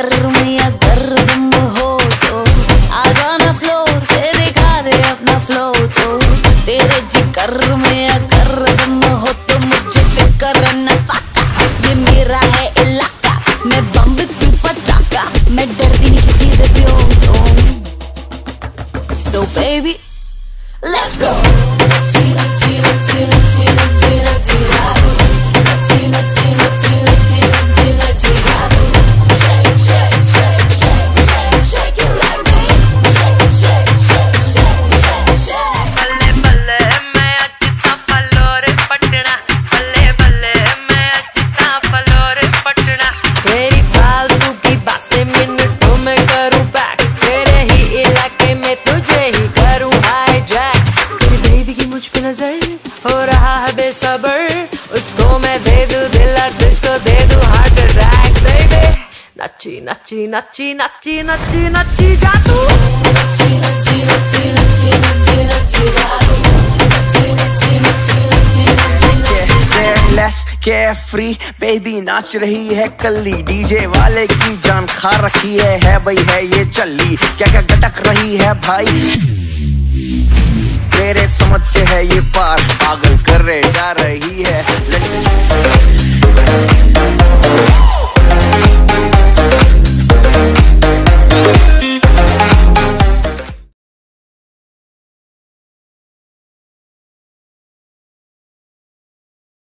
गर्म या गर्म हो तो आ जाना फ्लोर पे दिखा दे अपना फ्लो तो तेरे जिगर में या गर्म हो तो मुझे फिक्र न फाका ये मेरा है इलाका मैं बम तू पटाखा मैं डरती नहीं किसी से भी हो तो so baby let's go हो रहा है बेसबर उसको मैं दे दूं दिल और तुझको दे दूं हार्ट अटैक बेबी नच्ची नच्ची नच्ची नच्ची नच्ची नच्ची जा तू नच्ची नच्ची नच्ची नच्ची नच्ची नच्ची जा तू नच्ची नच्ची नच्ची नच्ची नच्ची लेस केयरफ्री बेबी नाच रही है कल्ली डीजे वाले की जान खा रखी है भाई है ये चल्ली क्या क्या गटक रही है भाई तेरे समझ से है ये पार पागल कर रहे जा रही है